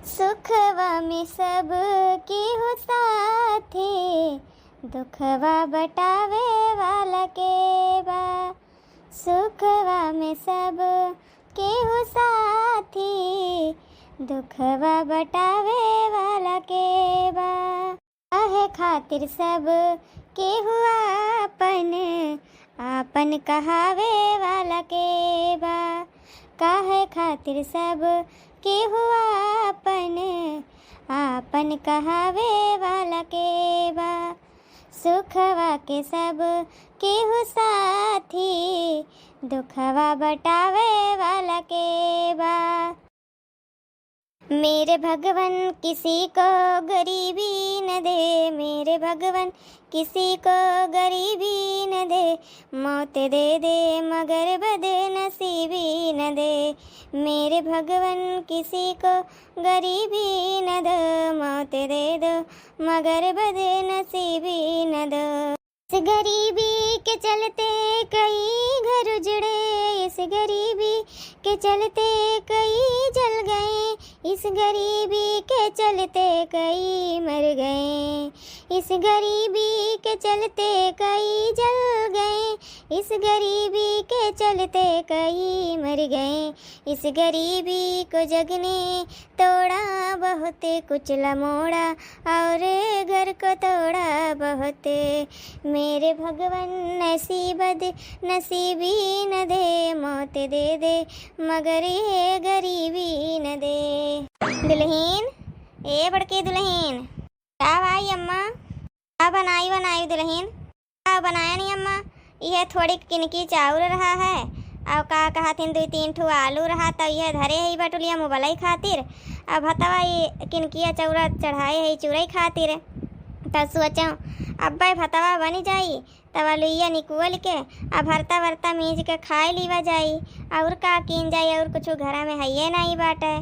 सुखवा में सब केहू साथी, दुखवा बटावे वाला के बा। सुखवा में सब केहू साथी, दुखवा बटावे वाला के बा। काहे खातिर सब केहू आपन आपन कहावे वाला के बा। काहे खातिर सब केहू आपन आपन कहावे वाला के बा। सुखवा के सब केहू साथी, दुखवा बटावे वाला के बा। मेरे भगवन किसी को गरीबी न दे, मेरे भगवन किसी को गरीबी न दे। मौत दे दे मगर बदनसीबी न दे। मेरे भगवन किसी को गरीबी न दो, मौत दे दो मगर बदनसीबी न दो। इस गरीबी के चलते कई घर उजड़े, इस गरीबी के चलते कई जल गए। इस गरीबी के चलते कई मर गए। इस गरीबी के चलते कई जल गए। इस गरीबी के चलते कई मर गए। इस गरीबी को जग ने तोड़ा बहुत, कुचला मोड़ा और घर को तोड़ा बहुत। मेरे भगवन ऐसी बद नसीबी न दे, मौत दे दे मगर ये गरीबी न दे। दुल्हीन, ए बड़की दुल्हीन, क्या भाई अम्मा? क्या बनाई दुल्हीन? क्या बनाया नहीं अम्मा? यह थोड़ी किनकी चाउर रहा है और का कहा थिन 2-3 ठो आलू रहा तो यह धरे है बटुलिया मुबलई खातिर। अब हतवा ये किनकिया चौरा चढ़ाए है चूरई खातिर। तो सोचा अब भाई भतवा बन जाई तब लुइया निकुअल के अब भरता भरता मीज के खाए लीवा जाई। और का कीन जाई और कुछ घरा में है नहीं बाटे।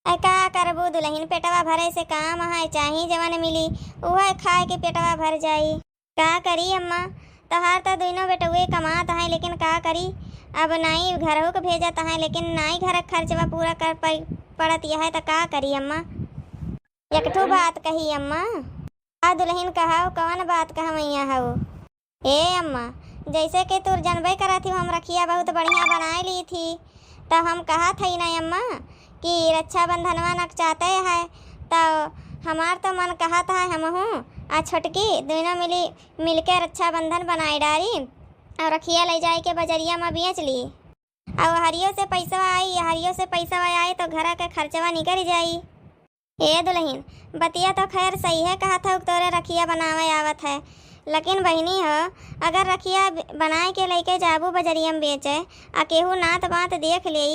का करबू दुल्हीन, पेटवा भरे से काम है, चाही जवन मिली वह खाए के पेटवा भर जाई। का करी अम्मा? तहार तो दोनों बेटुए कमात हैं लेकिन का करी। अब नाई घरों को भेजत हैं लेकिन नाई घर खर्चवा पूरा कर पड़त यह तो का करी अम्मा? एक ठो बात कही अम्मा। आ दुल्हीन कहा कौन बात कहा मैया हो? ए अम्मा, जैसे कि तू जानबे करा थी हम रखिया बहुत बढ़िया बना ली थी तो हम कहा थी ना अम्मा कि रक्षाबंधनवा नक चाहते हैं तो हमार तो मन कहा था हम हूँ आ छोटकी दोनों मिल के रक्षाबंधन बनाई डाली और रखिया ले जाए के बजरिया में बेच ली। और हरियो से पैसा आए तो घर के खर्चवा निकल जाई। ए दुल्हीन, बतिया तो खैर सही है कहा था तोरे रखिया बनावे आवत है, लेकिन बहनी हो अगर रखिया बनाए के लेके जाबू बजरिया में बेचे आ केहू नात बात देख ले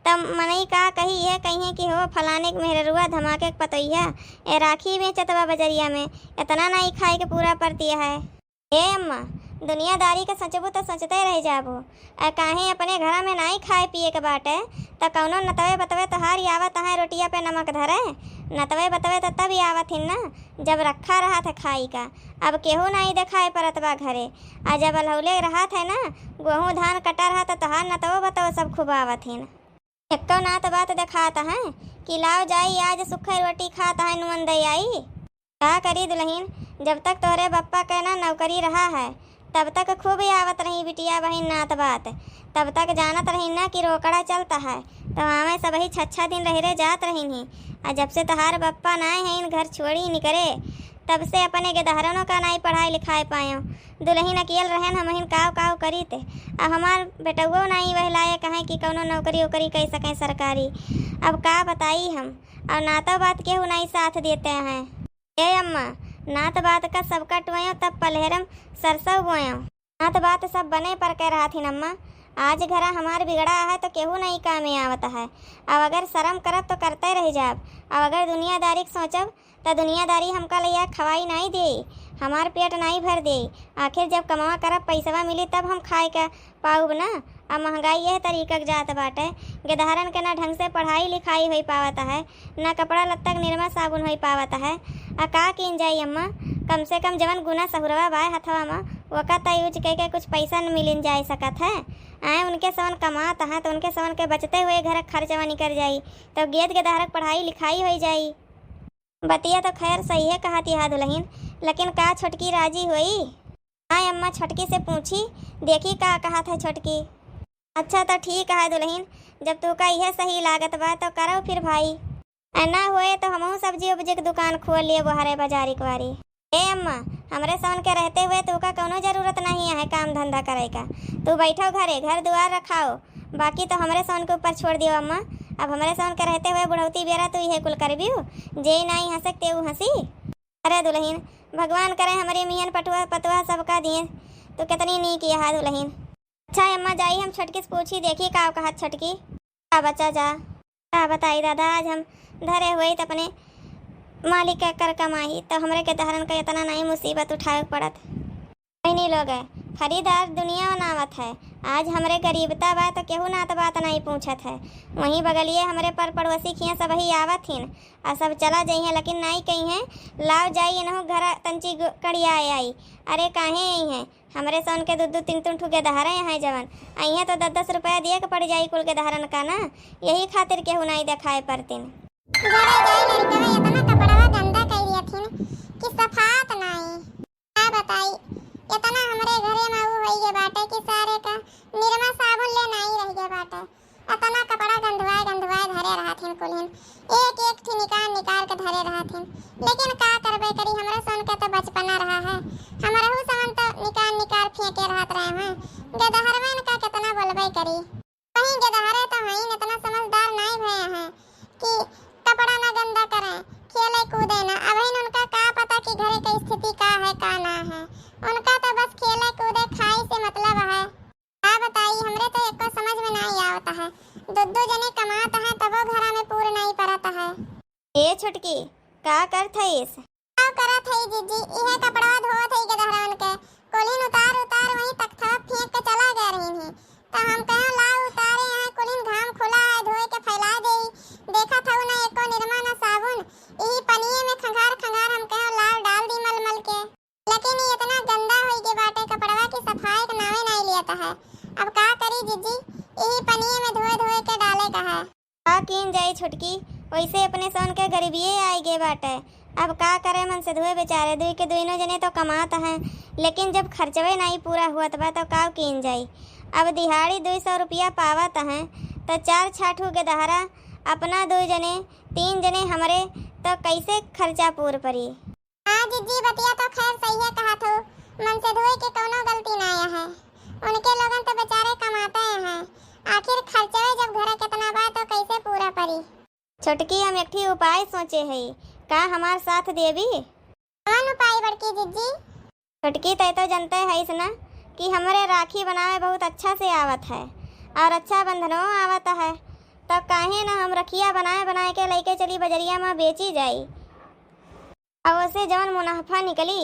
तब मनई का कही है कहीं कि हो फलाने के मेहरुआ धमाके के पतैया ए राखी बेचत बा बजरिया में, इतना नहीं खाए के पूरा पड़ती है। ए अम्मा, दुनियादारी का सोचबू तो सोचते रह जाबू। काहे अपने घर में नहीं खाए पिए के बाटे तो कौनो नतवे बतवे तोहार आवत है रोटिया पे नमक धरे। नतवे बतवे तो तब आवत हिन ना जब रखा रहा था खाई का। अब केहू नहीं देखाए परत बा घरे। आ जब अलहौले रहा था ना गेहूँ धान कटा रहा था तोहार नतवो बतवो सब खूब आवत हिन। एक्को नात बात दिखाता है कि लाओ जाई आज सुखई रोटी खाता है नुअन दई आई। का करी दुल्हीन, जब तक तोहरे बप्पा के ना नौकरी रहा है तब तक खूब आवत रही बिटिया बहन नात बात। तब तक जानत रही ना कि रोकड़ा चलता है तो हमें सब ही 6 दिन रह जात रही। और जब से तहार बप्पा नाए हैं इन घर छोड़ी निकरे तब से अपने गेदहरनों का नहीं पढ़ाई लिखाए पायो। दुल्हीन अकेल रहन हम काव करी थे। अब हमार बेटुओ नहीं वह लाए कहें कि कौनो नौकरी वोकरी कह सकें सरकारी। अब का बताई हम, और नातो बात केहू नहीं साथ देते हैं। ए अम्मा, नात बात का सब कटवायो तब पलहरम सरसों बोयो। नात बात सब बने पर कह रहा थी अम्मा। आज घरा हमार बिगड़ा है तो केहू नहीं काम में आवता है। अब अगर शर्म करब तो करते रह जाब। अब अगर दुनियादारी सोचब तो दुनियादारी हमका लिया खवाई नहीं दे, हमार पेट नहीं भर दे। आखिर जब कमा करब पैसवा मिली तब हम खाए का पाऊब ना। अब महंगाई यह तरीका जात बाटे, गेदहरन के ना ढंग से पढ़ाई लिखाई हो पावत है, ना कपड़ा लत्ता निर्मा साबुन हो पावत है। आ का किन जाई अम्मा, कम से कम जवन गुना सहुरवा बाय हथवा में वक़्त यूज कह कुछ पैसा न मिल जाए सकत है। आए उनके सवन कमात है तो उनके सवन के बचते हुए घर खर्चवा निकल जाई, तब गेद के दहारक पढ़ाई लिखाई हो जाई। बतिया तो खैर सही है कहती है दुल्हन, लेकिन का छोटकी राजी हुई? हाँ अम्मा छोटकी से पूछी, देखी का कहा था छोटकी। अच्छा तो ठीक है दुल्हन, जब तू का यह सही लागत बा तो करो फिर भाई। ना होए तो हमहू सब्जी उब्जी की दुकान खोल लिए बुहारे बाजारी कुआरी। ए अम्मा हमरे सवन के रहते हुए तू का कोनो जरूरत नहीं है काम धंधा करे का। तू बैठो घरे, घर द्वार रखाओ, बाकी तो हमरे सवन के ऊपर छोड़ दियो अम्मा। अब हमरे सवन के रहते हुए बुढ़ौती बेरा तू यह कुल करबियो, जे नहीं हंसक ते हंसी। अरे दुल्हन भगवान करे हमारे मियन पटुआ पतुआ सबका दिए, तो कितनी नी किया है दुल्हन। अच्छा अम्मा जाई हम छोटकी से पूछी देखी का कहा छोटकी। का बच्चा जा का बताई दादा, आज हम धरे हुए तो अपने मालिक का कर कमाई, तो हमरे के दहरन का इतना नहीं मुसीबत उठाए पड़त। नहीं लोग है खरीदार दुनिया नावत है, आज हमरे गरीबता बा तो केहू नात बात नहीं पूछत है। वहीं बगलिए हमरे पर पड़ोसी खिया सब ही आवत हिन और सब चला जाइए, लेकिन नहीं कही है लाव जाई इनहु घर तंची कड़िया आई। अरे काहे आई हैं हमरे सोन के दो तीन तीन ठुके दहारे हैं जवन आई हैं, तो 10-10 रुपया दिए के पड़ जाई कुल के दहारन का ना, यही खातिर केहू नहीं देखाए पड़तीन। इतना हमरे घरे में वो होई बाटे कि सारे का निरमा साबुन ले नहीं रह गए बाटे। इतना कपड़ा गंधवाए धरे रहथिन कुलहिन, एक एक थी निकाल के धरे रहथिन। लेकिन का करबे करी, हमरे सन के तो बचपना रहा है, हमारे हु समन तो निकाल फेंके रहत रहे हैं। गदहरवन का कितना बोलबे करी, कहीं गदहरे तो हई इतना समझदार नहीं भए हैं कि कपड़ा ना गंदा करें, खेले कूदे ना। अब उनका का पता कि घरे की स्थिति का है का ना है, उनका तो बस खेले कूदे खाई से मतलब है। क्या बताई हमरे तो एको समझ में नहीं आवता है, दो जने कमाता है तब वो घर में पूरा नहीं पड़ता है। ए छुटकी का करत है इस का करत है जीजी, यह कपड़ा धोत है गदहरन के कोलिन उतार वहीं तख्ता फेंक के चला गए रही है। तो हम कहे ला उतारे यहाँ कोलिन घाम खुला है धोए के फैला दे, देखा था ना एको निरमा ना साबुन, यही पनिये में खंगार हम कहे लाल डाल दी मल के। लेकिन ये इतना गंदा हो गए बाटे कपड़वा की सफाई का नामे नहीं लेता है। अब का करी जीजी, यही पनिये में धोए के डाले का है। का कीन जाई छुटकी, वैसे अपने सोन के गरीबिये आई गए बाटे। अब का करे मन से धोए बेचारे, दुई के दोनों जने तो कमाता है, लेकिन जब खर्चवे नहीं पूरा हुआ तब तो का कीन जाई। अब दिहाड़ी 200 रुपया पावत है तो 4 छाठू के दहारा अपना 2 जने 3 जने हमरे तो कैसे खर्चा पूर पड़ी। हाँ जीजी बतिया तो खैर सही है कहा तो, मन से धोए के कोनो गलती नहीं है, उनके लोगन तो बेचारे कमाते हैं, आखिर खर्चवे जब घरे कितना बा तो कैसे पूरा पड़ी। छोटकी हम एक ही उपाय सोचे है, का हमार साथ देवी? कौन उपाय बड़की जीजी? छोटकी तय तो जनते है ना कि हमारे राखी बनावे बहुत अच्छा से आवत है और अच्छा बंधनों आवत है, तो काहे ना हम रखिया बनाए के लेके चली बजरिया में बेची जाई, और उसे जवन मुनाफा निकली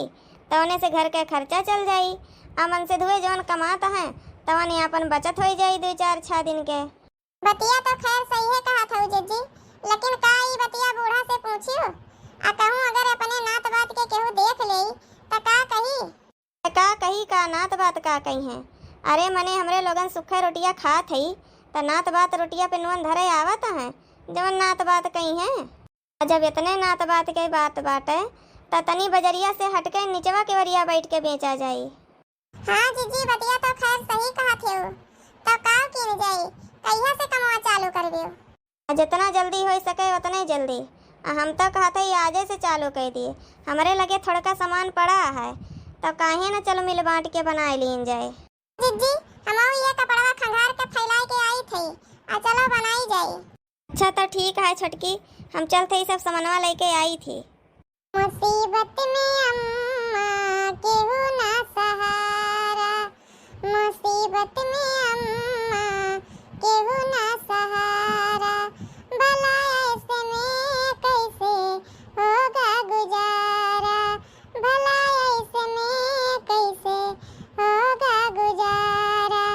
तो उन्हें से घर के खर्चा चल जाई, और मन से धुए जवन कमाता है तवन यापन बचत हो जाई 2-4-6 दिन के। बतिया तो खैर सही है कहा था जीजी, लेकिन का ई बतिया बूढ़ा से पूछियो आ कहूँ अगर अपने नात बात के केहू देख ले तो का कही का नात बात का कही है। अरे मने हमरे लोगन सुखे रोटिया खात है तो नात बात रोटिया पे नुअन धरे आवत है, जवन नात बात कही है। जब इतने नात बात के बात बाटे तो तनी बजरिया से हटके निचवा के वरिया बैठ के बेचा जाई। हाँ जीजी बतिया तो खैर सही कहा थे, तो का किन जाई, कहिया से कमावा चालू करबियो? जितना जल्दी हो सके उतने जल्दी, हम तो कहते ही आजे से चालू कर दिए, हमरे लगे थोड़ा का सामान पड़ा है, तो काहे न चलो मिल बांट के बनाए लीन जाए। जीजी हमाऊ ये कपड़ा खंगार के फैलाए के आई थी, आ चलो बनाई जाए। अच्छा तो ठीक है छोटकी, हम चलते ही सब सामानवा लेके आई थी। मुसीबत में अम्मा केहू ना सहारा, मुसीबत में अम्मा केहू ना सहारा, भला ऐसे में कैसे होगा गुजारा, भला ऐसे में कैसे होगा गुजारा,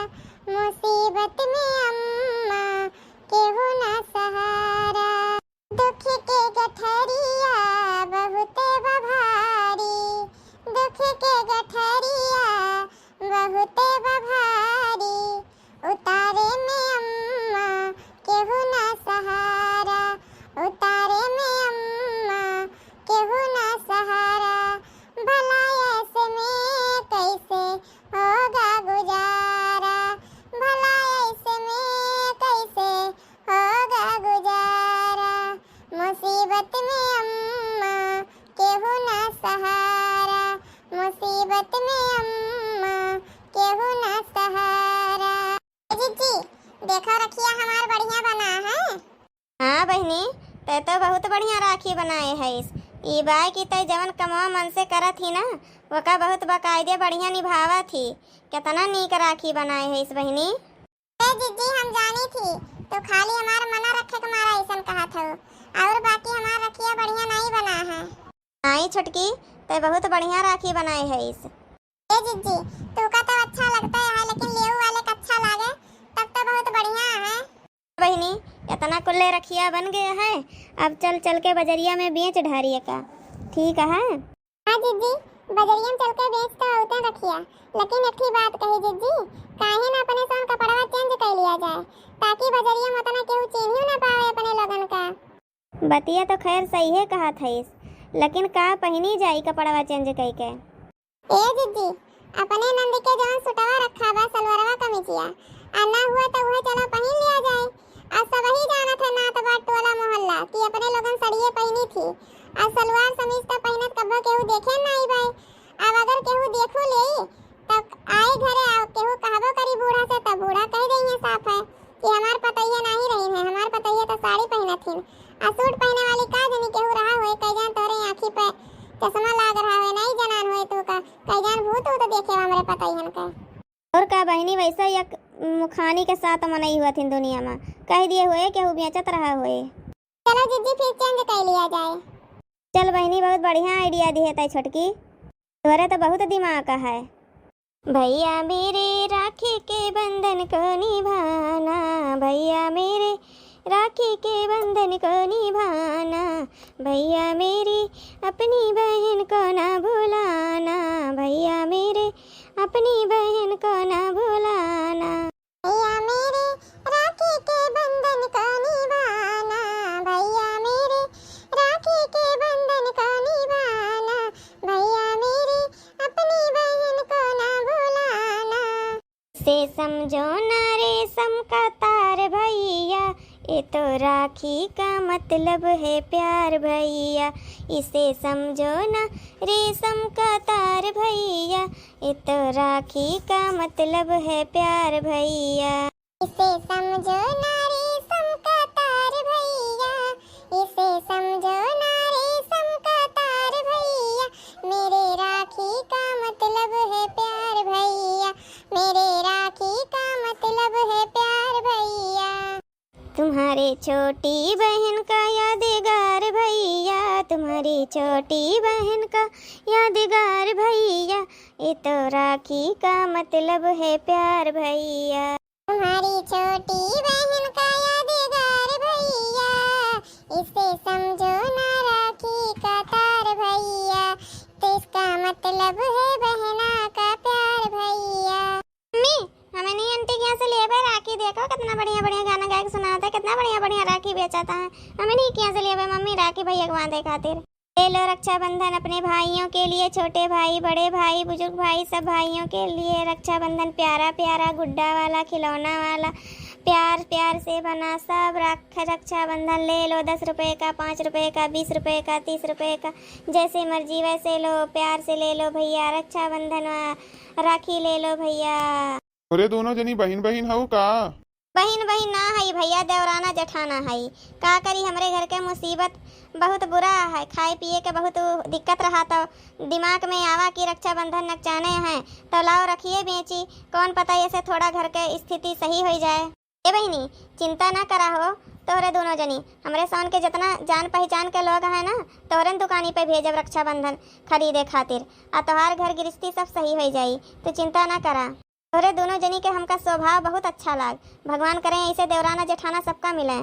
मुसीबत में अम्मा केहू ना सहारा, दुख के गठरिया बहुत बभारी, दुख के गठरिया बढ़िया राखी बनाए है इस ई बाय की तय जवन कमवा मन से करत ही ना वो का बहुत बकायदे बढ़िया निभावा थी। कितना नीक राखी बनाए है इस बहनी। जीजी हम जानी थी तो खाली हमारा मना रखे के मारा ऐसा कहा था और बाकी हमारा रखिया बढ़िया नहीं बना है। आई छुटकी तय बहुत बढ़िया राखी बनाए है इस। जीजी तो का तो अच्छा लगता है लेकिन लेऊ वाले का अच्छा लागे तब तो बहुत बढ़िया है। बहनी इतना कुल्ले रखिया बन गया है अब चल चल के बजरिया में बेच ढारिए का ठीक है। हाँ जीजी बजरिया में चल के बेच तो होते रखिया लेकिन एक ही बात कही जीजी काहे ना अपने सोन कपड़वा चेंज कर लिया जाए ताकि बजरिया में उतना केहू चिन्ह ना पावे अपने लोगन का। बतिया तो खैर सही है कहा था इस लेकिन का पहनी जाई कपड़वा चेंज कई के। ए जीजी अपने नंदी के जवन सुटवा रखा बा सलवारवा कमीजिया आना हुआ तो वह चलो पहन लिया जाए। आज सब ही जाना था ना तो बाट टोला मोहल्ला कि अपने लोगन सड़िए पहनी थी आज सलवार समीज तो पहनत कब्बो केहू देखे नहीं भाई। अब अगर केहू देखू ले तब आए घरे आओ केहू कहबो करी बूढ़ा से तब बूढ़ा कह देंगे साफ है कि हमार पतैया नहीं रही है हमार पतैया तो साड़ी पहनत थी आ सूट पहने वाली का जनी केहू रहा होए कई जान तोरे आंखी पे चश्मा लाग रहा है नहीं जनान होए तो का कई जान भूत हो तो देखे हमरे पतैयन का। और का बहनी वैसा एक मुखानी के साथ मनई हुआ थी दुनिया में कह दिए हुए केहू बेचत रहा हुए। चलो जीजी फिर चेंज कर लिया जाए। चल बहनी बहुत बढ़िया आइडिया दी है तय छुटकी तोरे तो बहुत दिमाग का है। भैया मेरे राखी के बंधन को निभाना भैया मेरे राखी के बंधन को निभाना भैया मेरी अपनी बहन को ना भुलाना भैया मेरे अपनी बहन को ना भुलाना भैया मेरे राखी के बंधन को निभाना भैया मेरे राखी के बंधन को निभाना भैया मेरी अपनी बहन को ना भुलाना। से समझो ना रेशम का तार भैया ये तो राखी का मतलब है प्यार भैया इसे समझो ना रेशम का तार भैया ये तो राखी का मतलब है प्यार भैया इसे समझो ना रेशम का तार भैया इसे समझो ना रेशम का तार भैया मेरे राखी का मतलब है प्यार भैया मेरे राखी का मतलब है प्यार भैया। तुम्हारे छोटी बहन का यादगार भैया तुम्हारी छोटी बहन का यादगार भैया ये तो राखी का मतलब है प्यार भैया तुम्हारी छोटी बहन का यादगार भैया इसे समझो ना राखी का तार भैया तो इसका मतलब है बहना का प्यार भैया। मम्मी हमें नहीं आंटी के यहाँ से ले भाई राखी देखो कितना बढ़िया बढ़िया गाना गा के सुनाता है कितना बढ़िया बढ़िया राखी बेचाता है हमें नहीं के यहाँ से ले भाई मम्मी राखी भैया को बांधे खातिर। ले लो रक्षाबंधन अपने भाइयों के लिए छोटे भाई बड़े भाई बुजुर्ग भाई सब भाइयों के लिए रक्षाबंधन प्यारा प्यारा गुड्डा वाला खिलौना वाला प्यार प्यार से बना सब रक्षाबंधन ले लो 10 रुपए का 5 रुपए का 20 रुपए का 30 रुपए का जैसे मर्जी वैसे लो प्यार से ले लो भैया रक्षाबंधन राखी ले लो भैया। अरे दोनों जनी बहन बहन हो का? बहन बहन ना है भैया देवराना जठाना है का करी हमरे घर के मुसीबत बहुत बुरा है खाए पिए के बहुत दिक्कत रहा तो दिमाग में आवा कि रक्षाबंधन नचाने हैं तो लाओ रखिए बेची कौन पता ऐसे थोड़ा घर के स्थिति सही हो जाए। ए बहनी चिंता ना करा हो तोहरे दोनों जनी हमरे सौन के जितना जान पहचान के लोग हैं ना तोहरे दुकानी पे भेजब रक्षाबंधन खरीदे खातिर आ तोहार घर गृहस्थी सब सही हो जाई तो चिंता ना करा। तोहरे दोनों जनी के हमका स्वभाव बहुत अच्छा लाग भगवान करें ऐसे देवराना जेठाना सबका मिले।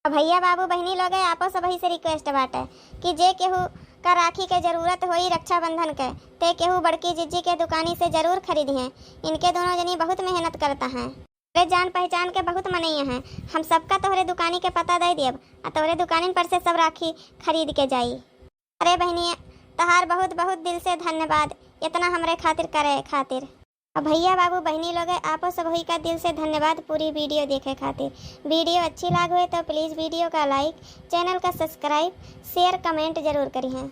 भैया बाबू बहनी लोग आपो सब ही से रिक्वेस्ट बाटे कि जे केहू का राखी के जरूरत होई रक्षाबंधन के ते केहू बड़की जिज्जी के दुकानी से जरूर खरीदिए इनके दोनों जनी बहुत मेहनत करता हैं अरे जान पहचान के बहुत मनैया हैं हम सबका तोहरे दुकानी के पता दे दियब आ तोहरे दुकानी पर से सब राखी खरीद के जाई। अरे बहनी तहार बहुत बहुत दिल से धन्यवाद इतना हमरे खातिर करे खातिर। भैया बाबू बहनी लोग आपो सब ही का दिल से धन्यवाद पूरी वीडियो देखे खातिर। वीडियो अच्छी लाग हो तो प्लीज़ वीडियो का लाइक चैनल का सब्सक्राइब शेयर कमेंट जरूर करिए।